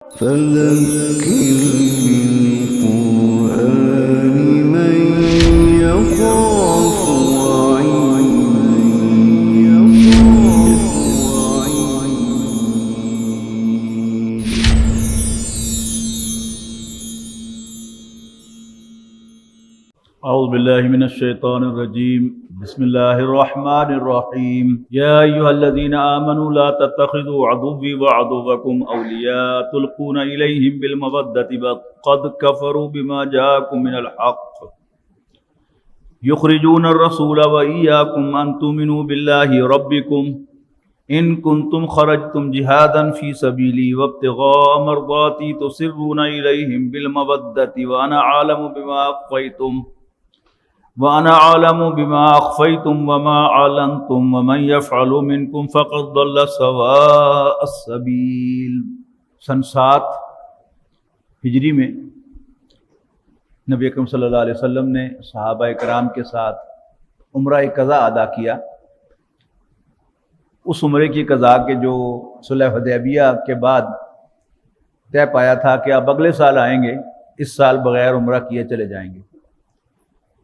فذكر بالقرآن من يخاف اعوذ باللہ من الشیطان الرجیم بسم اللہ الرحمن الرحیم یا ایہا الذین آمنوا لا تتخذوا عدوی وعدوکم اولیاء تلقون الیہم بالمودۃ قد کفروا بما جاءکم من الحق یخرجون الرسول وإیاکم ان تؤمنوا باللہ ربکم ان کنتم خرجتم جہادا فی سبیلی وابتغاء مرضاتی تسرون الیہم بالمودۃ وانا عالم بما اخفیتم وَأَنَا عَالَمُ بِمَا أَخْفَيْتُمْ وَمَا أَعْلَنْتُمْ وَمَنْ يَفْعَلُ مِنْكُمْ فَقَدْ ضَلَّ سَوَاءَ السَّبِيلِ۔ سن 7 ہجری میں نبی اکرم صلی اللہ علیہ وسلم نے صحابہ کرام کے ساتھ عمرہ قضا ادا کیا۔ اس عمرے کی قضا کے جو صلح حدیبیہ کے بعد طے پایا تھا کہ آپ اگلے سال آئیں گے، اس سال بغیر عمرہ کیے چلے جائیں گے،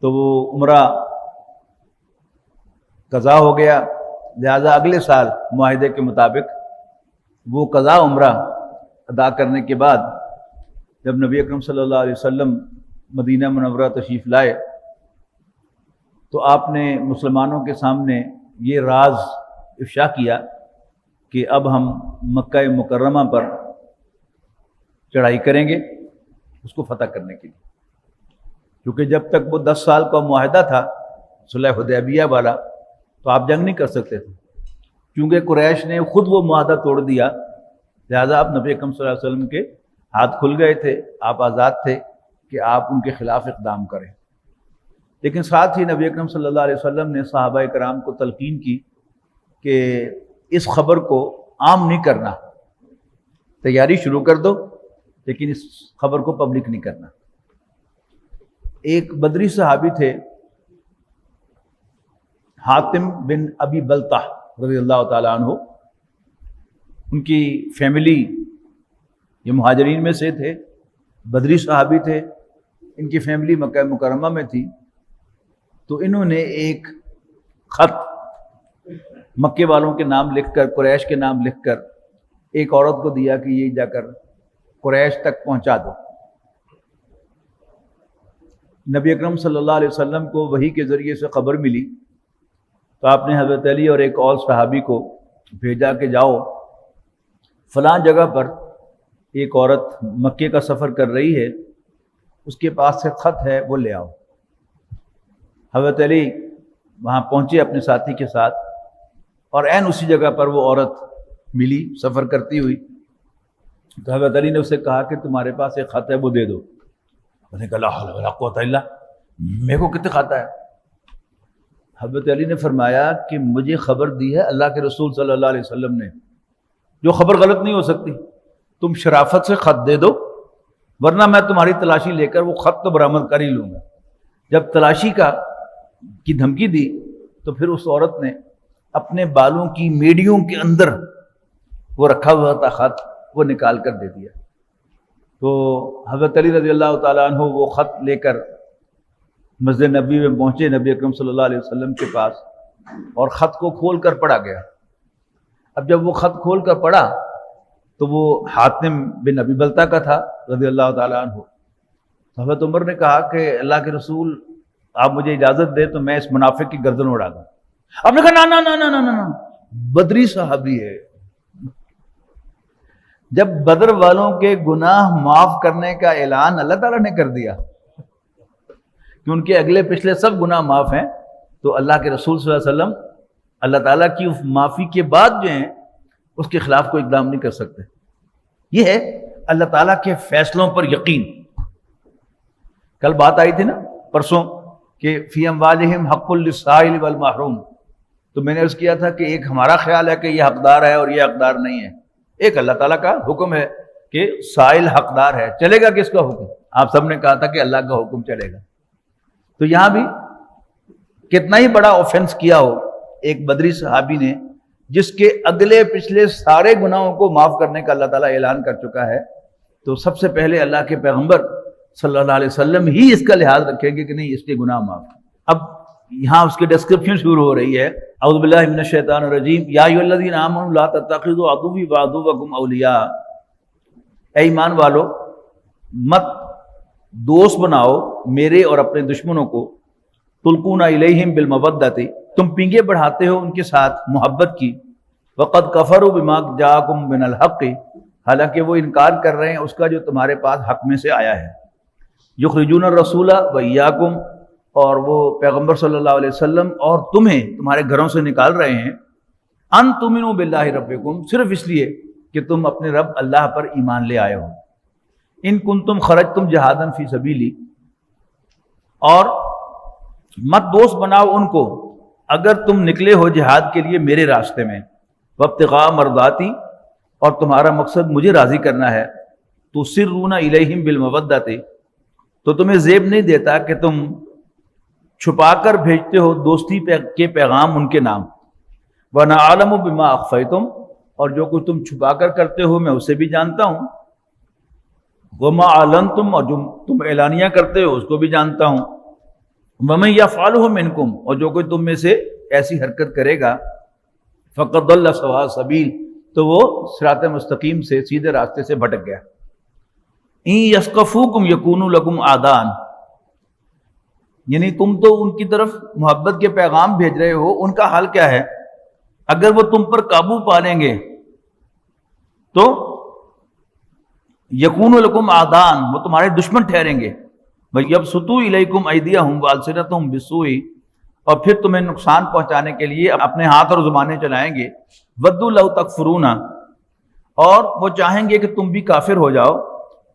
تو وہ عمرہ قضا ہو گیا، لہذا اگلے سال معاہدے کے مطابق وہ قضا عمرہ ادا کرنے کے بعد جب نبی اکرم صلی اللہ علیہ وسلم مدینہ منورہ تشریف لائے تو آپ نے مسلمانوں کے سامنے یہ راز افشا کیا کہ اب ہم مکہ مکرمہ پر چڑھائی کریں گے اس کو فتح کرنے کے لیے، کیونکہ جب تک وہ 10 سال کا معاہدہ تھا صلح حدیبیہ والا تو آپ جنگ نہیں کر سکتے تھے، کیونکہ قریش نے خود وہ معاہدہ توڑ دیا، لہذا آپ نبی اکرم صلی اللہ علیہ وسلم کے ہاتھ کھل گئے تھے، آپ آزاد تھے کہ آپ ان کے خلاف اقدام کریں۔ لیکن ساتھ ہی نبی اکرم صلی اللہ علیہ وسلم نے صحابہ کرام کو تلقین کی کہ اس خبر کو عام نہیں کرنا، تیاری شروع کر دو لیکن اس خبر کو پبلک نہیں کرنا۔ ایک بدری صحابی تھے حاتم بن ابی بلتہ رضی اللہ تعالیٰ عنہ، ان کی فیملی یہ مہاجرین میں سے تھے، بدری صحابی تھے، ان کی فیملی مکہ مکرمہ میں تھی، تو انہوں نے ایک خط مکے والوں کے نام لکھ کر، قریش کے نام لکھ کر ایک عورت کو دیا کہ یہ جا کر قریش تک پہنچا دو۔ نبی اکرم صلی اللہ علیہ وسلم کو وحی کے ذریعے سے خبر ملی تو آپ نے حضرت علی اور ایک اور صحابی کو بھیجا کہ جاؤ فلاں جگہ پر ایک عورت مکے کا سفر کر رہی ہے، اس کے پاس سے خط ہے، وہ لے آؤ۔ حضرت علی وہاں پہنچے اپنے ساتھی کے ساتھ اور عین اسی جگہ پر وہ عورت ملی سفر کرتی ہوئی، تو حضرت علی نے اسے کہا کہ تمہارے پاس ایک خط ہے، وہ دے دو۔ انہوں نے کہا لا حول ولا قوت الا باللہ، میرے کو کتنے کھاتا ہے؟ حضرت علی نے فرمایا کہ مجھے خبر دی ہے اللہ کے رسول صلی اللہ علیہ وسلم نے، جو خبر غلط نہیں ہو سکتی، تم شرافت سے خط دے دو ورنہ میں تمہاری تلاشی لے کر وہ خط تو برآمد کر ہی لوں گا۔ جب تلاشی کی دھمکی دی تو پھر اس عورت نے اپنے بالوں کی میڑیوں کے اندر وہ رکھا ہوا تھا خط، وہ نکال کر دے دیا۔ تو حضرت علی رضی اللہ تعالیٰ عنہ وہ خط لے کر مسجد نبوی میں پہنچے نبی اکرم صلی اللہ علیہ وسلم کے پاس، اور خط کو کھول کر پڑھا گیا۔ اب جب وہ خط کھول کر پڑھا تو وہ حاتم بن ابی بلتہ کا تھا رضی اللہ تعالیٰ عنہ۔ حضرت عمر نے کہا کہ اللہ کے رسول آپ مجھے اجازت دے تو میں اس منافق کی گردن اڑا دوں۔ آپ نے کہا نا نا نا نا نا، بدری صحابی ہے۔ جب بدر والوں کے گناہ معاف کرنے کا اعلان اللہ تعالیٰ نے کر دیا کہ ان کے اگلے پچھلے سب گناہ معاف ہیں، تو اللہ کے رسول صلی اللہ علیہ وسلم اللہ تعالیٰ کی معافی کے بعد جو ہیں اس کے خلاف کوئی اقدام نہیں کر سکتے۔ یہ ہے اللہ تعالیٰ کے فیصلوں پر یقین۔ کل بات آئی تھی نا پرسوں کہ فی اموالہم حق للسائل والمحروم، تو میں نے عرض کیا تھا کہ ایک ہمارا خیال ہے کہ یہ حقدار ہے اور یہ حقدار نہیں ہے، ایک اللہ تعالیٰ کا حکم ہے کہ سائل حقدار ہے، چلے گا کس کا حکم؟ آپ سب نے کہا تھا کہ اللہ کا حکم چلے گا۔ تو یہاں بھی کتنا ہی بڑا آفینس کیا ہو ایک بدری صحابی نے، جس کے اگلے پچھلے سارے گناہوں کو معاف کرنے کا اللہ تعالیٰ اعلان کر چکا ہے، تو سب سے پہلے اللہ کے پیغمبر صلی اللہ علیہ وسلم ہی اس کا لحاظ رکھیں گے کہ نہیں اس کے گناہ معاف۔ اب یہاں اس کی ڈسکرپشن شروع ہو رہی ہے، اعوذ باللہ من الشیطان الرجیم، یا ایھا الذین آمنوا لا تتخذوا عدوی وعدوکم اولیاء، اے ایمان والو مت دوست بناؤ میرے اور اپنے دشمنوں کو، تلقون الیہم بالمودۃ، تم پنگے بڑھاتے ہو ان کے ساتھ محبت کی، وقد کفروا بما جاءکم من الحق، حالانکہ وہ انکار کر رہے ہیں اس کا جو تمہارے پاس حق میں سے آیا ہے، یخرجون الرسول وایاکم، اور وہ پیغمبر صلی اللہ علیہ وسلم اور تمہیں تمہارے گھروں سے نکال رہے ہیں، ان تؤمنوا باللہ ربکم، صرف اس لیے کہ تم اپنے رب اللہ پر ایمان لے آئے ہو، ان کنتم خرجتم جہادا فی سبیلی، اور مت دوست بناؤ ان کو اگر تم نکلے ہو جہاد کے لیے میرے راستے میں، وابتغاء مرضاتی، اور تمہارا مقصد مجھے راضی کرنا ہے، تسرون الیہم بالمودۃ، تو تمہیں زیب نہیں دیتا کہ تم چھپا کر بھیجتے ہو دوستی کے پیغام ان کے نام، وَأَنَا أَعْلَمُ بِمَا أَخْفَيْتُمْ، اور جو کچھ تم چھپا کر کرتے ہو میں اسے بھی جانتا ہوں، وَمَا أَعْلَنْتُمْ، اور جو تم اعلانیہ کرتے ہو اس کو بھی جانتا ہوں، وَمَن يَفْعَلْهُ مِنْكُمْ، اور جو کوئی تم میں سے ایسی حرکت کرے گا، فَقَدْ ضَلَّ سَوَاءَ السَّبِيلِ، تو وہ صراط مستقیم سے سیدھے راستے سے بھٹک گیا۔ إِن يَثْقَفُوكُمْ يَكُونُوا لَكُمْ أَعْدَاءً، یعنی تم تو ان کی طرف محبت کے پیغام بھیج رہے ہو، ان کا حال کیا ہے؟ اگر وہ تم پر قابو پا لیں گے تو یکون لکم اعداء، وہ تمہارے دشمن ٹھہریں گے، وَيَبْسُطُوا إِلَيْكُمْ أَيْدِيَهُمْ وَأَلْسِنَتَهُمْ بِالسُّوءِ، اور پھر تمہیں نقصان پہنچانے کے لیے اپنے ہاتھ اور زبانیں چلائیں گے، وَدُّوا لَوْ تَكْفُرُونَ، اور وہ چاہیں گے کہ تم بھی کافر ہو جاؤ،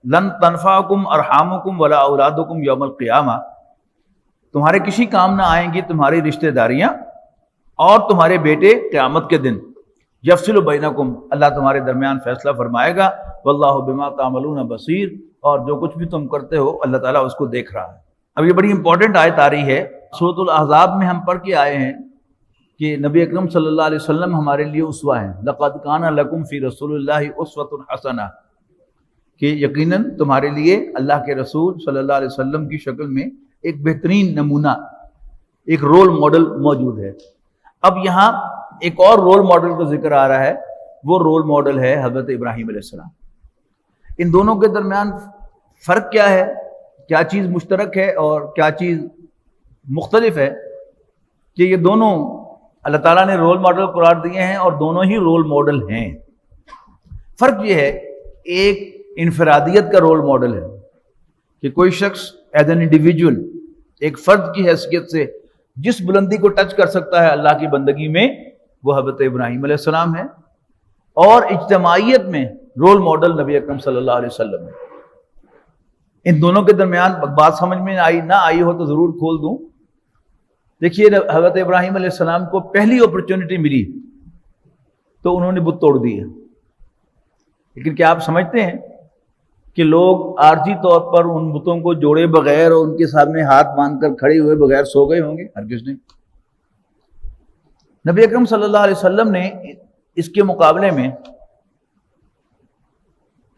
لَن تَنْفَعَكُمْ أَرْحَامُكُمْ وَلَا أَوْلَادُكُمْ يَوْمَ الْقِيَامَةِ، تمہارے کسی کام نہ آئیں گی تمہاری رشتہ داریاں اور تمہارے بیٹے قیامت کے دن، یفصل بینکم، اللہ تمہارے درمیان فیصلہ فرمائے گا، واللہ بما تعملون بصیر، اور جو کچھ بھی تم کرتے ہو اللہ تعالیٰ اس کو دیکھ رہا ہے۔ اب یہ بڑی امپورٹنٹ آیت آ رہی ہے، سورۃ الاحزاب میں ہم پڑھ کے آئے ہیں کہ نبی اکرم صلی اللہ علیہ وسلم ہمارے لیے اسوہ ہیں، لقد کان لکم فی رسول اللہ اسوۃ حسنہ، کہ یقیناً تمہارے لیے اللہ کے رسول صلی اللہ علیہ وسلم کی شکل میں ایک بہترین نمونہ، ایک رول ماڈل موجود ہے۔ اب یہاں ایک اور رول ماڈل کا ذکر آ رہا ہے، وہ رول ماڈل ہے حضرت ابراہیم علیہ السلام۔ ان دونوں کے درمیان فرق کیا ہے، کیا چیز مشترک ہے اور کیا چیز مختلف ہے، کہ یہ دونوں اللہ تعالیٰ نے رول ماڈل قرار دیے ہیں اور دونوں ہی رول ماڈل ہیں۔ فرق یہ ہے، ایک انفرادیت کا رول ماڈل ہے کہ کوئی شخص ایز این انڈیویجول، ایک فرد کی حیثیت سے جس بلندی کو ٹچ کر سکتا ہے اللہ کی بندگی میں، وہ حضرت ابراہیم علیہ السلام ہے، اور اجتماعیت میں رول ماڈل نبی اکرم صلی اللہ علیہ وسلم ہے۔ ان دونوں کے درمیان بات سمجھ میں نہ آئی ہو تو ضرور کھول دوں۔ دیکھیے، حضرت ابراہیم علیہ السلام کو پہلی اپرچونٹی ملی تو انہوں نے بت توڑ دیے، لیکن کیا آپ سمجھتے ہیں کہ لوگ عارضی طور پر ان بتوں کو جوڑے بغیر اور ان کے سامنے ہاتھ باندھ کر کھڑے ہوئے بغیر سو گئے ہوں گے؟ ہرگز نہیں۔ نبی اکرم صلی اللہ علیہ وسلم نے اس کے مقابلے میں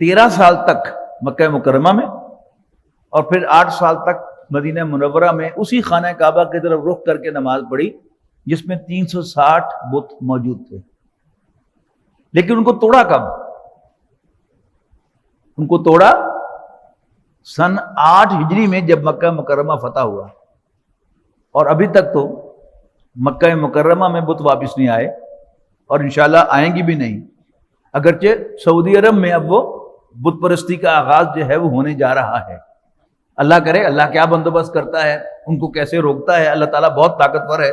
13 سال تک مکہ مکرمہ میں اور پھر 8 سال تک مدینہ منورہ میں اسی خانہ کعبہ کی طرف رخ کر کے نماز پڑھی جس میں 360 بت موجود تھے، لیکن ان کو توڑا کب؟ ان کو توڑا سن 8 ہجری میں، جب مکہ مکرمہ فتح ہوا، اور ابھی تک تو مکہ مکرمہ میں بت واپس نہیں آئے اور انشاءاللہ آئیں گی بھی نہیں، اگرچہ سعودی عرب میں اب وہ بت پرستی کا آغاز جو ہے وہ ہونے جا رہا ہے۔ اللہ کرے، اللہ کیا بندوبست کرتا ہے، ان کو کیسے روکتا ہے، اللہ تعالیٰ بہت طاقتور ہے،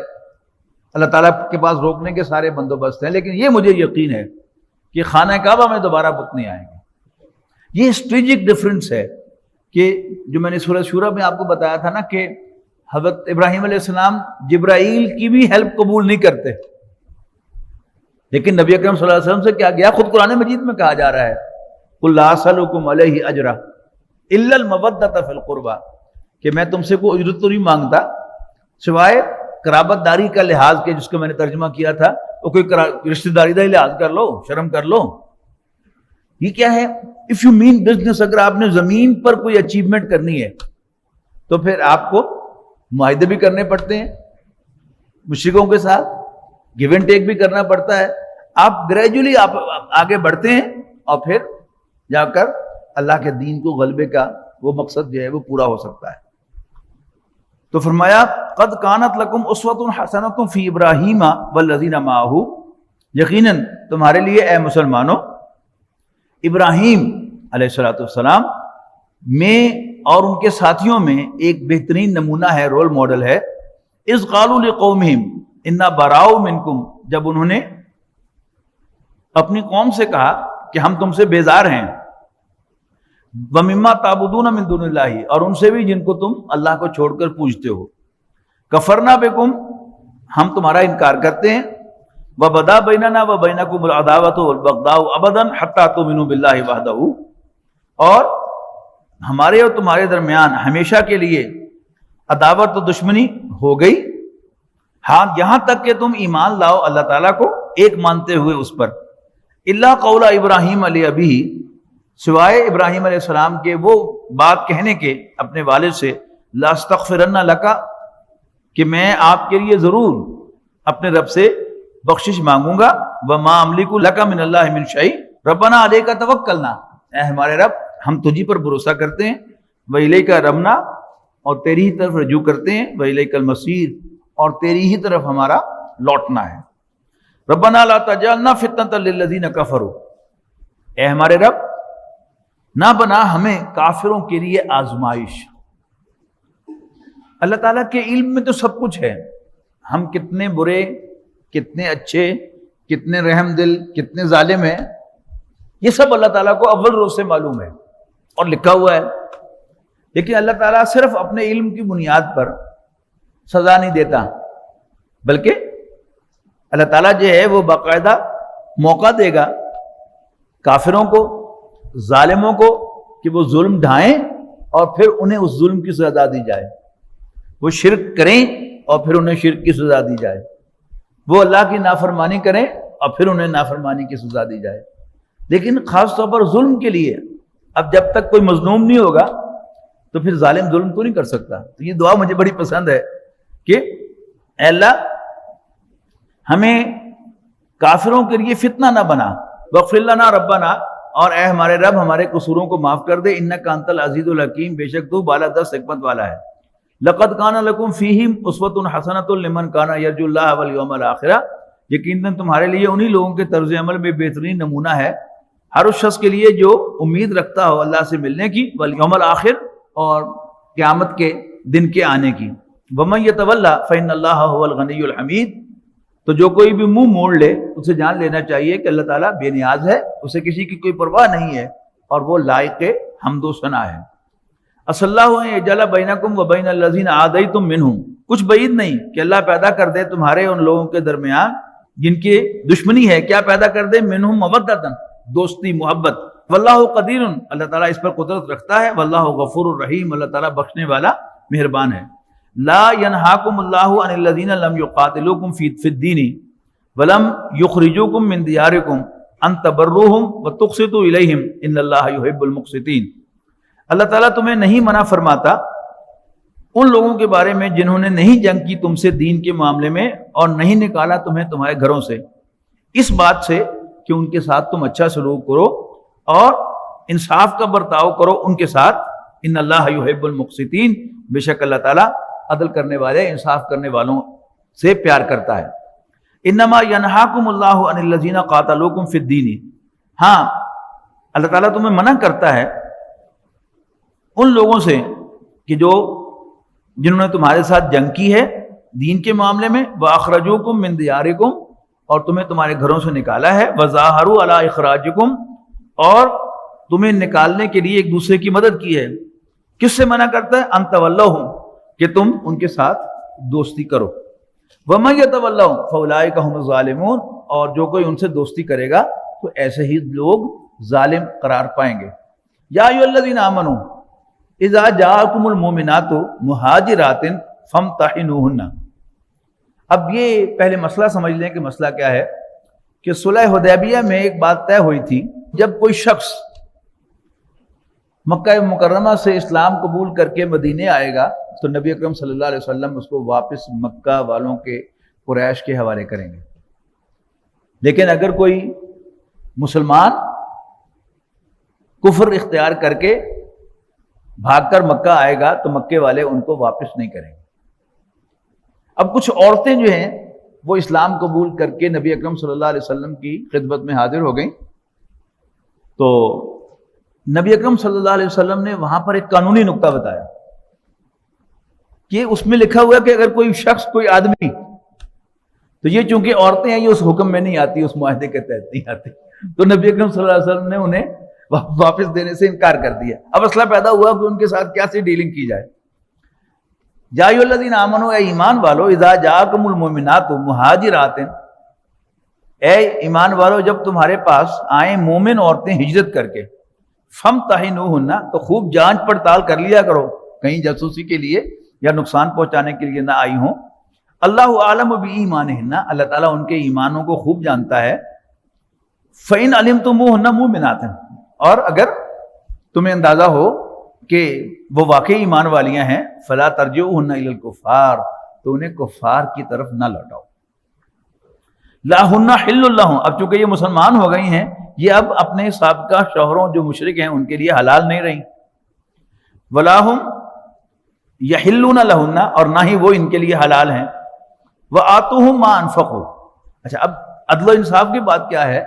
اللہ تعالیٰ کے پاس روکنے کے سارے بندوبست ہیں، لیکن یہ مجھے یقین ہے کہ خانہ کعبہ میں دوبارہ بت نہیں آئیں گے۔ یہ اسٹریٹجک ڈفرنس ہے کہ جو میں نے سورہ شورى میں آپ کو بتایا تھا نا کہ حضرت ابراہیم علیہ السلام جبرائیل کی بھی ہیلپ قبول نہیں کرتے، لیکن نبی اکرم صلی اللہ علیہ وسلم سے کیا گیا، خود قرآن مجید میں کہا جا رہا ہے قُلْ لَا أَسْأَلُكُمْ عَلَيْهِ أَجْرًا إِلَّا الْمَوَدَّةَ فِي الْقُرْبَى، کہ میں تم سے کوئی اجرت تو نہیں مانگتا سوائے قرابت داری کا لحاظ کے، جس کو میں نے ترجمہ کیا تھا، وہ کوئی رشتہ داری کا لحاظ کر لو، شرم کر لو۔ یہ کیا ہے؟ اف یو مین بزنس، اگر آپ نے زمین پر کوئی اچیومنٹ کرنی ہے تو پھر آپ کو معاہدے بھی کرنے پڑتے ہیں مشرکوں کے ساتھ، گیو اینڈ ٹیک بھی کرنا پڑتا ہے. آپ گریجولی آپ آگے بڑھتے ہیں اور پھر جا کر اللہ کے دین کو غلبے کا وہ مقصد جو ہے وہ پورا ہو سکتا ہے. تو فرمایا قد کانت لکم اسوۃ حسنۃ فی ابراہیم والذین معہ، یقیناً تمہارے لیے اے مسلمانوں ابراہیم علیہ الصلوۃ والسلام میں اور ان کے ساتھیوں میں ایک بہترین نمونہ ہے، رول ماڈل ہے. اذ قالوا لقومہم انا براء منکم، جب انہوں نے اپنی قوم سے کہا کہ ہم تم سے بیزار ہیں. وَمِمَّا تَعْبُدُونَ مِن دُونِ اللَّهِ، اور ان سے بھی جن کو تم اللہ کو چھوڑ کر پوجتے ہو. کفرنا بکم، ہم تمہارا انکار کرتے ہیں. وَبَدَا بَيْنَنَا وَبَيْنَكُمُ الْعَدَاوَةُ وَالْبَغْضَاءُ أَبَدًا حَتَّى تُؤْمِنُوا بِاللَّهِ وَحْدَهُ، اور ہمارے اور تمہارے درمیان ہمیشہ کے لیے عداوت و دشمنی ہو گئی، ہاں یہاں تک کہ تم ایمان لاؤ اللہ تعالیٰ کو ایک مانتے ہوئے اس پر. الا قول ابراہیم علیہ ابی، سوائے ابراہیم علیہ السلام کے وہ بات کہنے کے اپنے والد سے، لاستغفرن لک، کہ میں آپ کے لیے ضرور اپنے رب سے بخشش مانگوں گا. وما املک لک من اللہ من شیء ربنا علیک توکلنا، اے ہمارے رب ہم تجھی پر بھروسہ کرتے ہیں. والیک ربنا، اور تیری ہی طرف رجوع کرتے ہیں. والیک المصیر، اور تیری ہی طرف ہمارا لوٹنا ہے. ربنا لا تجعلنا فتنة للذین کفروا، اے ہمارے رب نہ بنا ہمیں کافروں کے لیے آزمائش. اللہ تعالیٰ کے علم میں تو سب کچھ ہے، ہم کتنے برے، کتنے اچھے، کتنے رحم دل، کتنے ظالم ہیں، یہ سب اللہ تعالیٰ کو اول روز سے معلوم ہے اور لکھا ہوا ہے. لیکن اللہ تعالیٰ صرف اپنے علم کی بنیاد پر سزا نہیں دیتا، بلکہ اللہ تعالیٰ جو ہے وہ باقاعدہ موقع دے گا کافروں کو، ظالموں کو، کہ وہ ظلم ڈھائیں اور پھر انہیں اس ظلم کی سزا دی جائے. وہ شرک کریں اور پھر انہیں شرک کی سزا دی جائے. وہ اللہ کی نافرمانی کریں اور پھر انہیں نافرمانی کی سزا دی جائے. لیکن خاص طور پر ظلم کے لیے اب جب تک کوئی مظلوم نہیں ہوگا تو پھر ظالم ظلم تو نہیں کر سکتا. تو یہ دعا مجھے بڑی پسند ہے کہ اے اللہ ہمیں کافروں کے لیے فتنہ نہ بنا. واغفر لنا ربنا، اور اے ہمارے رب ہمارے قصوروں کو معاف کر دے. انک انت العزیز الحکیم، بے شک تو بالا دست حکمت والا ہے. لقد کان لکم فیہم اسوۃ حسنۃ لمن کان یرجو اللہ والیوم الآخرہ، یقیناً تمہارے لیے انہی لوگوں کے طرز عمل میں بہترین نمونہ ہے ہر اس شخص کے لیے جو امید رکھتا ہو اللہ سے ملنے کی، والیوم الآخر، اور قیامت کے دن کے آنے کی. ومن یتولی فإن اللہ هو الغنی الحمید، تو جو کوئی بھی منہ موڑ لے اسے جان لینا چاہیے کہ اللہ تعالیٰ بے نیاز ہے، اسے کسی کی کوئی پرواہ نہیں ہے اور وہ لائق حمد و ثنا ہے. اصل اللہ یجعل بینکم و بین الذین عادیتم منہم، کچھ بعید نہیں کہ اللہ پیدا کر دے تمہارے ان لوگوں کے درمیان جن کی دشمنی ہے، کیا پیدا کر دے؟ منہم مودۃ، دوستی، محبت. واللہ قدیر، اللہ تعالیٰ اس پر قدرت رکھتا ہے. واللہ غفور الرحیم، اللہ تعالیٰ بخشنے والا مہربان ہے. لا ینہاکم اللہ عن الذین لم یقاتلوکم فی الدین ولم یخرجوکم من دیارکم ان تبروہم وتقسطوا الیہم ان اللہ یحب المقسطین. اللہ تعالیٰ تمہیں نہیں منع فرماتا ان لوگوں کے بارے میں جنہوں نے نہیں جنگ کی تم سے دین کے معاملے میں اور نہیں نکالا تمہیں تمہارے گھروں سے، اس بات سے کہ ان کے ساتھ تم اچھا سلوک کرو اور انصاف کا برتاؤ کرو ان کے ساتھ. ان اللہ یحب المقسطین، بے شک اللہ تعالیٰ عدل کرنے والے، انصاف کرنے والوں سے پیار کرتا ہے. انما ینہاکم اللہ عن الذین قاتلوکم فی الدین، ہاں اللہ تعالیٰ تمہیں منع کرتا ہے ان لوگوں سے کہ جنہوں نے تمہارے ساتھ جنگ کی ہے دین کے معاملے میں. وَأَخْرَجُوكُم مِّن دِيَارِكُمْ، اور تمہیں تمہارے گھروں سے نکالا ہے. وَظَاهَرُوا عَلَىٰ إِخْرَاجِكُمْ، اور تمہیں نکالنے کے لیے ایک دوسرے کی مدد کی ہے. کس سے منع کرتا ہے؟ أَن تَوَلَّوْهُمْ، کہ تم ان کے ساتھ دوستی کرو. وَمَن يَتَوَلَّهُمْ فَأُولَٰئِكَ هُمُ الظَّالِمُونَ، اور جو کوئی ان سے دوستی کرے گا تو ایسے ہی لوگ ظالم قرار پائیں گے. یا ایھا الذین آمنوا اذا جاءکم المؤمنات مہاجرات فامتحنوہن. اب یہ پہلے مسئلہ سمجھ لیں کہ مسئلہ کیا ہے. کہ صلح حدیبیہ میں ایک بات طے ہوئی تھی، جب کوئی شخص مکہ مکرمہ سے اسلام قبول کر کے مدینے آئے گا تو نبی اکرم صلی اللہ علیہ وسلم اس کو واپس مکہ والوں کے قریش کے حوالے کریں گے. لیکن اگر کوئی مسلمان کفر اختیار کر کے بھاگ کر مکہ آئے گا تو مکے والے ان کو واپس نہیں کریں گے. اب کچھ عورتیں جو ہیں وہ اسلام قبول کر کے نبی اکرم صلی اللہ علیہ وسلم کی خدمت میں حاضر ہو گئیں. تو نبی اکرم صلی اللہ علیہ وسلم نے وہاں پر ایک قانونی نکتہ بتایا کہ اس میں لکھا ہوا ہے کہ اگر کوئی شخص کوئی آدمی، تو یہ چونکہ عورتیں ہیں یہ اس حکم میں نہیں آتی، اس معاہدے کے تحت نہیں آتی، تو نبی اکرم صلی اللہ علیہ وسلم نے انہیں واپس دینے سے انکار کر دیا. اب مسئلہ پیدا ہوا کہ ان کے ساتھ کیسے ڈیلنگ کی جائے. یا ایھا الذین آمنوا، اے ایمان والو، اذا جاءکم المؤمنات مہاجرات، اے ایمان والو جب تمہارے پاس آئیں مومن عورتیں ہجرت کر کے، فامتحنوہن، تو خوب جانچ پڑتال کر لیا کرو، کہیں جاسوسی کے لیے یا نقصان پہنچانے کے لیے نہ آئی ہوں. اللہ عالم بایمانہن، اللہ تعالیٰ ان کے ایمانوں کو خوب جانتا ہے. فإن علمتموہن مؤمنات، اور اگر تمہیں اندازہ ہو کہ وہ واقعی ایمان والیاں ہیں، فلا ترجعوہن الی الکفار، تو انہیں کفار کی طرف نہ لوٹاؤ. لا ہن حل لہم، اب چونکہ یہ مسلمان ہو گئی ہیں یہ اب اپنے سابقہ شوہروں جو مشرک ہیں ان کے لیے حلال نہیں رہیں. ولا ہم یحلون لہن، اور نہ ہی وہ ان کے لیے حلال ہیں. وآتوہم ما انفقوا، اچھا اب عدل و انصاف کی بات کیا ہے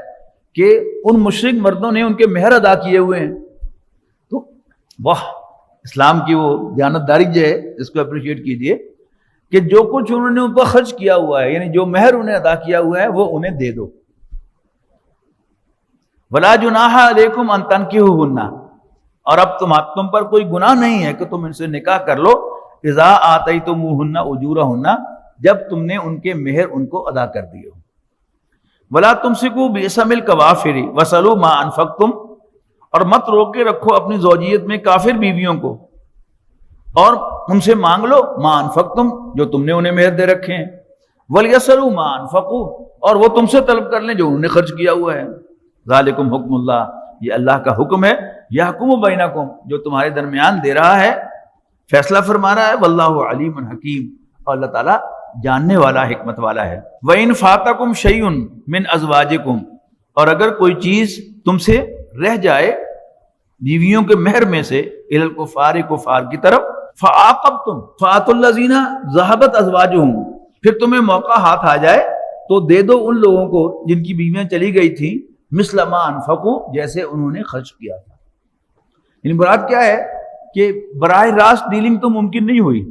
کہ ان مشرک مردوں نے ان کے مہر ادا کیے ہوئے ہیں، تو واہ اسلام کی وہ دیانتداری جو ہے اس کو اپریشیٹ کیجئے کہ جو کچھ انہوں نے ان پر خرچ کیا ہوا ہے، یعنی جو مہر انہیں ادا کیا ہوا ہے وہ انہیں دے دو. ولا جناح علیکم ان تنکحوہن، اور اب تم پر کوئی گناہ نہیں ہے کہ تم ان سے نکاح کر لو. اذا آتیتموہن اجورہن، جب تم نے ان کے مہر ان کو ادا کر دیے ہو. ولا تمسکوا بعصم الکوافر وسلوا ما انفقتم، اور مت روکے رکھو اپنی زوجیت میں کافر بیویوں کو اور ان سے مانگ لو ما انفقتم، جو تم نے انہیں مہر دے رکھے ہیں. ولیسلوا ما انفقوا، اور وہ تم سے طلب کر لیں جو انہوں نے خرچ کیا ہوا ہے. ذالکم حکم اللہ، یہ اللہ کا حکم ہے. یحکم بینکم، جو تمہارے درمیان دے رہا ہے، فیصلہ فرما رہا ہے. واللہ علیم حکیم، اور اللہ تعالیٰ جاننے والا حکمت والا ہے. وَإِنْ فَاتَكُمْ شَيْءٌ مِّنْ أَزْوَاجِكُمْ، اور اگر کوئی چیز تم سے رہ جائے بیویوں کے مہر میں سے، إِلَى الْكُفَّارِ کفار کی طرف، فَعَاقَبْتُمْ فَآتُوا الَّذِينَ ذَهَبَتْ أَزْوَاجُهُمْ، پھر تمہیں موقع ہاتھ آ جائے تو دے دو ان لوگوں کو جن کی بیویاں چلی گئی تھیں، مِثْلَ مَا أَنفَقُوا، جیسے انہوں نے خرچ کیا تھا. یعنی مراد کیا ہے کہ براہ راست ڈیلنگ تو ممکن نہیں ہوئی.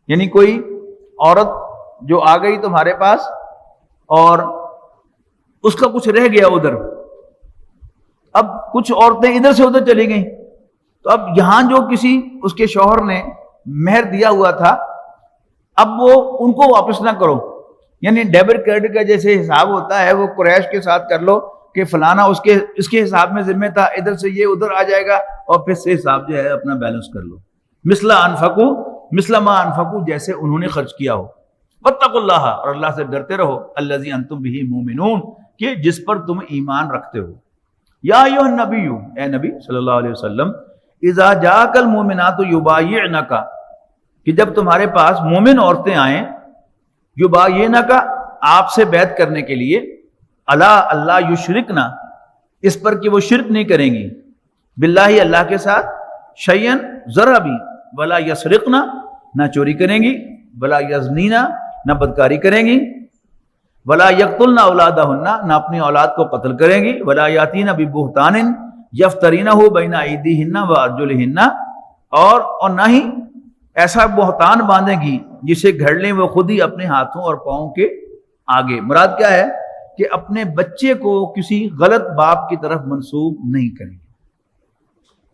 یعنی کوئی عورت جو آ گئی تمہارے پاس اور اس کا کچھ رہ گیا ادھر، اب کچھ عورتیں ادھر سے ادھر چلی گئیں، تو اب یہاں جو کسی اس کے شوہر نے مہر دیا ہوا تھا اب وہ ان کو واپس نہ کرو. یعنی ڈیبٹ کریڈٹ کا جیسے حساب ہوتا ہے وہ قریش کے ساتھ کر لو کہ فلانا اس کے حساب میں ذمہ تھا، ادھر سے یہ ادھر آ جائے گا اور پھر سے حساب جو ہے اپنا بیلنس کر لو. مثل انفقوا مثل ما انفقوا، جیسے انہوں نے خرچ کیا ہو. واتقوا اللہ، اور اللہ سے ڈرتے رہو. الذی انتم بہ مؤمنون، کہ جس پر تم ایمان رکھتے ہو. یا ایھا النبی، اے نبی صلی اللہ علیہ وسلم، اذا جاءک المؤمنات یبایعنک، کہ جب تمہارے پاس مومن عورتیں آئیں، یبایعنک، آپ سے بیعت کرنے کے لیے، الا اللہ یشرکنا، اس پر کہ وہ شرک نہیں کریں گی، باللہ اللہ کے ساتھ، شیئن ذرا بھی، ولا یسرقنا، نہ چوری کریں گی، ولا یزنینا، نہ بدکاری کریں گی، ولا یقتلن اولادہن، نہ اپنی اولاد کو قتل کریں گی، ولا یاتین ببہتان یفترینہ بین ایدیہن وارجلہن، اور نہ ہی ایسا بہتان باندھیں گی جسے گھڑ لیں وہ خود ہی اپنے ہاتھوں اور پاؤں کے آگے. مراد کیا ہے کہ اپنے بچے کو کسی غلط باپ کی طرف منسوب نہیں کریں گے.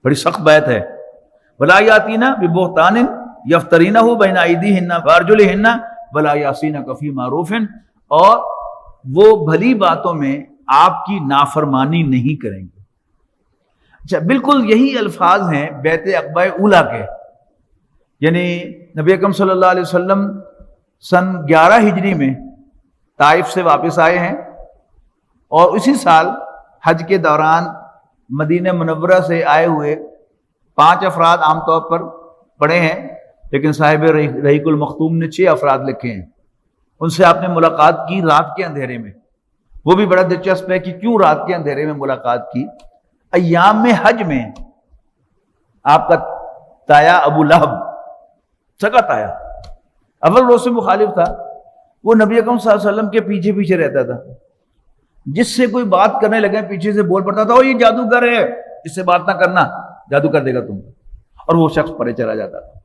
بڑی سخت بات ہے. ولا یاتین ببہتان یفترینہ بین ایدیہن وارجلہن ولا یعصینک فی معروف، اور وہ بھلی باتوں میں آپ کی نافرمانی نہیں کریں گے. اچھا، بالکل یہی الفاظ ہیں بیعت عقبہ اولیٰ کے. یعنی نبی اکرم صلی اللہ علیہ وسلم سن 11 ہجری میں طائف سے واپس آئے ہیں، اور اسی سال حج کے دوران مدینہ منورہ سے آئے ہوئے 5 افراد عام طور پر پڑھے ہیں، لیکن صاحب رحیق المختوم نے 6 افراد لکھے ہیں۔ ان سے آپ نے ملاقات کی رات کے اندھیرے میں، وہ بھی بڑا دلچسپ ہے کہ کیوں رات کے اندھیرے میں ملاقات کی۔ ایام حج میں آپ کا تایا ابو لہب، سگا تایا، اول روز سے مخالف تھا، وہ نبی اکرم صلی اللہ علیہ وسلم کے پیچھے پیچھے رہتا تھا، جس سے کوئی بات کرنے لگے پیچھے سے بول پڑتا تھا، او یہ جادوگر ہے، اس سے بات نہ کرنا، جادو کر دے گا تم، اور وہ شخص پرے چلا جاتا تھا۔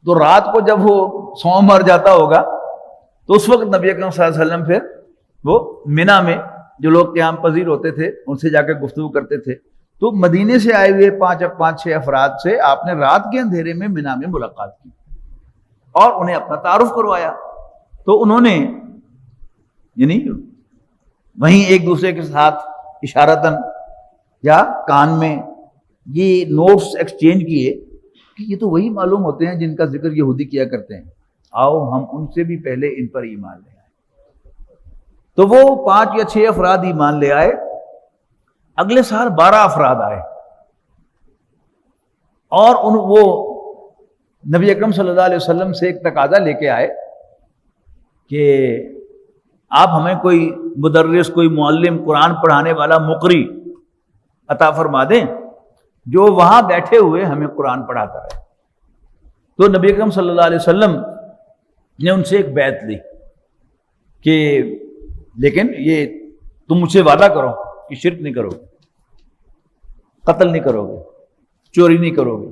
تو رات کو جب وہ سو مر جاتا ہوگا تو اس وقت نبی اکرم صلی اللہ علیہ وسلم پھر وہ منا میں جو لوگ قیام پذیر ہوتے تھے ان سے جا کے گفتگو کرتے تھے، تو مدینے سے آئے ہوئے 5-6 افراد سے آپ نے رات کے اندھیرے میں منا میں ملاقات کی اور انہیں اپنا تعارف کروایا۔ تو انہوں نے یعنی وہیں ایک دوسرے کے ساتھ اشارتاً یا کان میں یہ نوٹس ایکسچینج کیے کہ یہ تو وہی معلوم ہوتے ہیں جن کا ذکر یہودی کیا کرتے ہیں، آؤ ہم ان سے بھی پہلے ان پر ایمان لے آئے۔ تو وہ 5 یا 6 افراد ایمان لے آئے۔ اگلے سال 12 افراد آئے اور وہ نبی اکرم صلی اللہ علیہ وسلم سے ایک تقاضا لے کے آئے کہ آپ ہمیں کوئی مدرس، کوئی معلم، قرآن پڑھانے والا مقری عطا فرما دیں جو وہاں بیٹھے ہوئے ہمیں قرآن پڑھاتا ہے۔ تو نبی اکرم صلی اللہ علیہ وسلم نے ان سے ایک بیعت لی کہ لیکن یہ تم مجھ سے وعدہ کرو کہ شرک نہیں کرو گے، قتل نہیں کرو گے، چوری نہیں کرو گے،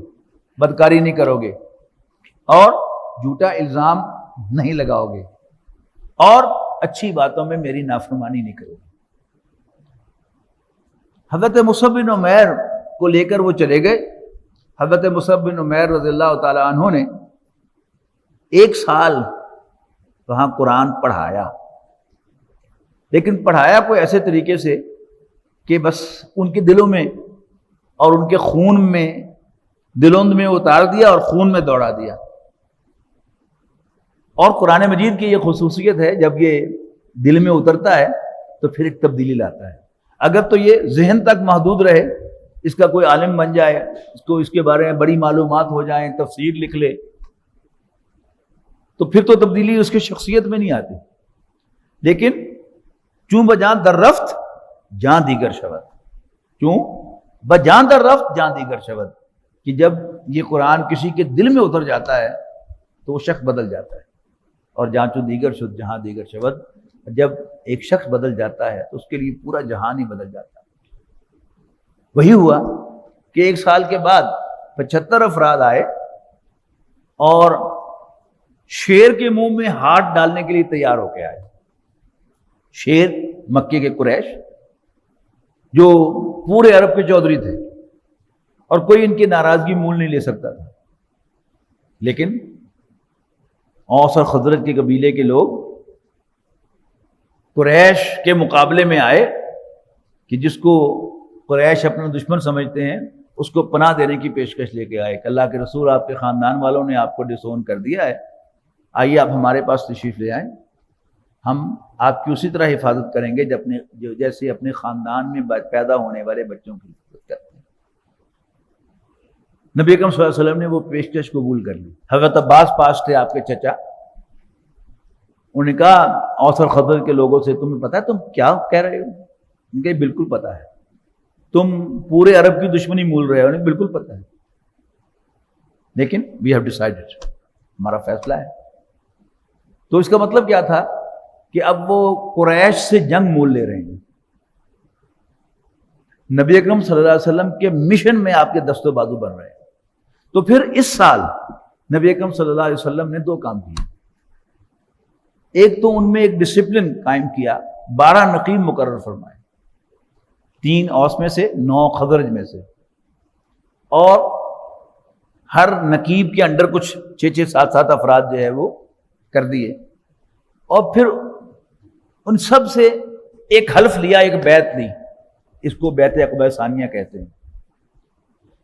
بدکاری نہیں کرو گے، اور جھوٹا الزام نہیں لگاؤ گے، اور اچھی باتوں میں میری نافرمانی نہیں کرو گے۔ حضرت مصعب بن عمیر کو لے کر وہ چلے گئے۔ حضرت مصعب بن عمیر رضی اللہ تعالی عنہ نے 1 سال وہاں قرآن پڑھایا، لیکن پڑھایا کوئی ایسے طریقے سے کہ بس ان کے دلوں میں اور ان کے خون میں، دلوند میں اتار دیا اور خون میں دوڑا دیا۔ اور قرآن مجید کی یہ خصوصیت ہے، جب یہ دل میں اترتا ہے تو پھر ایک تبدیلی لاتا ہے۔ اگر تو یہ ذہن تک محدود رہے، اس کا کوئی عالم بن جائے، اس کے بارے میں بڑی معلومات ہو جائیں، تفسیر لکھ لے، تو پھر تو تبدیلی اس کی شخصیت میں نہیں آتی۔ لیکن چون بجاں در رفت جاں دیگر شود، کیوں بجاں در رفت جاں دیگر شود، کہ جب یہ قرآن کسی کے دل میں اتر جاتا ہے تو وہ شخص بدل جاتا ہے۔ اور جہاں چو دیگر شد جہاں دیگر شود، جب ایک شخص بدل جاتا ہے تو اس کے لیے پورا جہان ہی بدل جاتا ہے۔ وہی ہوا کہ 1 سال کے بعد 75 افراد آئے اور شیر کے منہ میں ہاتھ ڈالنے کے لیے تیار ہو کے آئے۔ شیر مکے کے قریش جو پورے عرب کے چودھری تھے اور کوئی ان کی ناراضگی مول نہیں لے سکتا تھا، لیکن اوس اور خزرج کے قبیلے کے لوگ قریش کے مقابلے میں آئے کہ جس کو قریش اپنا دشمن سمجھتے ہیں اس کو پناہ دینے کی پیشکش لے کے آئے کہ اللہ کے رسول، آپ کے خاندان والوں نے آپ کو ڈسون کر دیا ہے، آئیے آپ ہمارے پاس تشریف لے آئیں، ہم آپ کی اسی طرح حفاظت کریں گے جیسے اپنے خاندان میں پیدا ہونے والے بچوں کی حفاظت کرتے ہیں۔ نبی اکرم صلی اللہ علیہ وسلم نے وہ پیشکش قبول کر لی۔ حضرت عباس پاس تھے، آپ کے چچا، انہوں نے کہا اوس اور خزرج کے لوگوں سے، تمہیں پتا ہے تم کیا کہہ رہے ہو؟ ان کے بالکل پتا ہے، تم پورے عرب کی دشمنی مول رہے ہو، انہیں بالکل پتا ہے، لیکن وی ہیو ڈیسائیڈڈ، ہمارا فیصلہ ہے۔ تو اس کا مطلب کیا تھا کہ اب وہ قریش سے جنگ مول لے رہے ہیں، نبی اکرم صلی اللہ علیہ وسلم کے مشن میں آپ کے دست و بازو بن رہے ہیں۔ تو پھر اس سال نبی اکرم صلی اللہ علیہ وسلم نے 2 کام کیے۔ ایک تو ان میں ایک ڈسپلن قائم کیا، 12 نقیب مقرر فرمائے، 3 اوس میں سے، 9 خزرج میں سے، اور ہر نقیب کے انڈر کچھ 6-6 7 افراد جو ہے وہ کر دیے، اور پھر ان سب سے ایک حلف لیا، ایک بیعت لی، اس کو بیعت عقبہ ثانیہ کہتے ہیں۔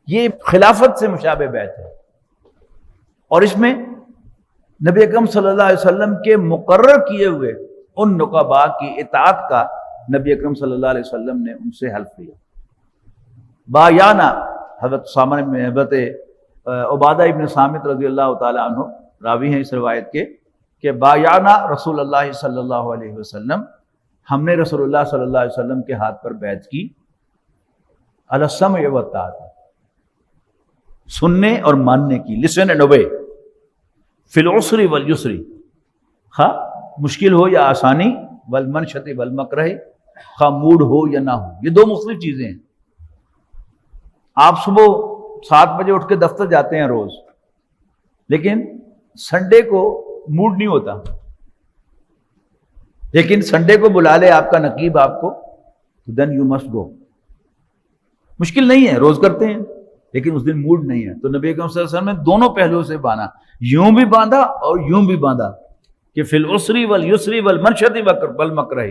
یہ خلافت سے مشابہ بیعت ہے، اور اس میں نبی اکرم صلی اللہ علیہ وسلم کے مقرر کیے ہوئے ان نقباء کی اطاعت کا نبی اکرم صلی اللہ علیہ وسلم نے ان سے حلف لیا۔ بایانہ حضرت عبادہ ابن صامت رضی اللہ تعالیٰ عنہ راوی ہیں اس روایت کے کہ بایعنا رسول اللہ صلی اللہ علیہ وسلم، ہم نے رسول اللہ صلی اللہ علیہ وسلم کے ہاتھ پر بیعت کی، علی السمع والطاعۃ، سننے اور ماننے کی، لسن اینڈ اوبے، فی العسر والیسر، خواہ مشکل ہو یا آسانی، والمنشط والمکرہ، خواہ موڈ ہو یا نہ ہو۔ یہ دو مختلف چیزیں ہیں۔ آپ صبح 7 بجے اٹھ کے دفتر جاتے ہیں روز، لیکن سنڈے کو موڈ نہیں ہوتا، لیکن سنڈے کو بلا لے آپ کا نقیب آپ کو، دین یو مسٹ گو۔ مشکل نہیں ہے، روز کرتے ہیں، لیکن اس دن موڈ نہیں ہے، تو نبی اکرم صلی اللہ علیہ وسلم نے دونوں پہلوؤں سے باندھا، یوں بھی باندھا اور یوں بھی باندھا کہ فی العسر والیسر والمنشط والمکرہ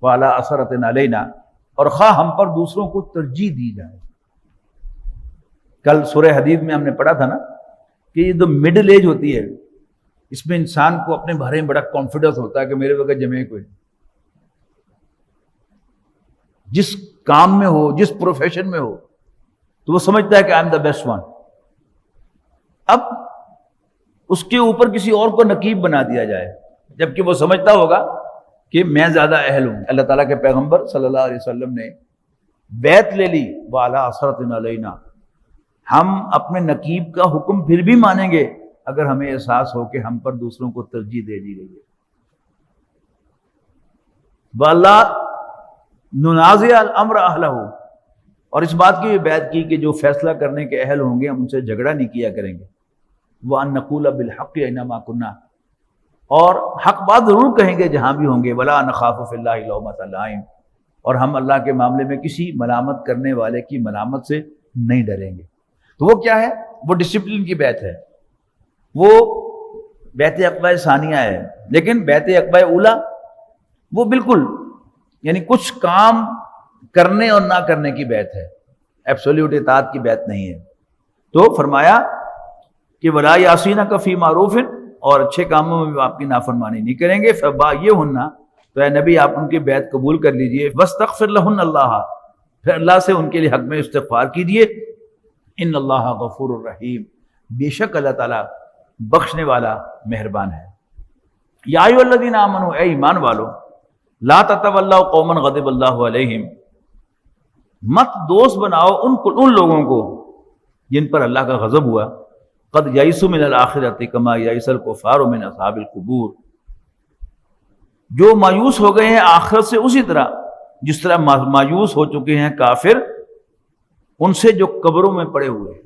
وعلی اثرۃ علینا، اور خواہ ہم پر دوسروں کو ترجیح دی جائے۔ کل سورہ حدید میں ہم نے پڑھا تھا نا کہ یہ جو مڈل ایج ہوتی ہے، اس میں انسان کو اپنے بارے میں بڑا کانفیڈنس ہوتا ہے کہ میرے بغیر جمے کوئی، جس کام میں ہو، جس پروفیشن میں ہو، تو وہ سمجھتا ہے کہ I am the best one. اب اس کے اوپر کسی اور کو نقیب بنا دیا جائے، جبکہ وہ سمجھتا ہوگا کہ میں زیادہ اہل ہوں۔ اللہ تعالیٰ کے پیغمبر صلی اللہ علیہ وسلم نے بیعت لے لی، وعلی اثرۃ علینا، ہم اپنے نقیب کا حکم پھر بھی مانیں گے اگر ہمیں احساس ہو کہ ہم پر دوسروں کو ترجیح دے دی گئی ہے۔ وَأَلَّا نُنَازِعَ الْأَمْرَ أَهْلَهُ، اور اس بات کی بھی بیعت کی کہ جو فیصلہ کرنے کے اہل ہوں گے ہم ان سے جھگڑا نہیں کیا کریں گے۔ وَأَن نَّقُولَ بِالْحَقِّ أَيْنَمَا كُنَّا، اور حق بات ضرور کہیں گے جہاں بھی ہوں گے۔ وَلَا نَخَافُ فِي اللَّهِ لَوْمَةَ لَائِمٍ، اور ہم اللہ کے معاملے میں کسی ملامت کرنے والے کی ملامت سے نہیں ڈریں گے۔ تو وہ کیا ہے؟ وہ ڈسپلن کی بیعت ہے، وہ بیعت عقبہ ثانیہ ہے۔ لیکن بیعت عقبہ اولیٰ وہ بالکل یعنی کچھ کام کرنے اور نہ کرنے کی بیعت ہے، ایبسولیوٹ اطاعت کی بیعت نہیں ہے۔ تو فرمایا کہ ولا یعصینک فی معروف، اور اچھے کاموں میں آپ کی نافرمانی نہیں کریں گے۔ فبایعہن، تو اے نبی آپ ان کی بیعت قبول کر لیجئے۔ واستغفر لہن اللہ، پھر اللہ سے ان کے لیے حق میں استغفار کیجئے۔ ان اللہ غفور الرحیم، بے شک اللہ تعالیٰ بخشنے والا مہربان ہے۔ یا ایھا الذین آمنوا، اے ایمان والو، لا تتولوا قوما غضب اللہ علیہم، مت دوست بناؤ ان لوگوں کو جن پر اللہ کا غضب ہوا۔ قد یئسوا من الآخرۃ کما یئس الکفار من اصحاب القبور، جو مایوس ہو گئے ہیں آخرت سے اسی طرح جس طرح مایوس ہو چکے ہیں کافر ان سے جو قبروں میں پڑے ہوئے ہیں۔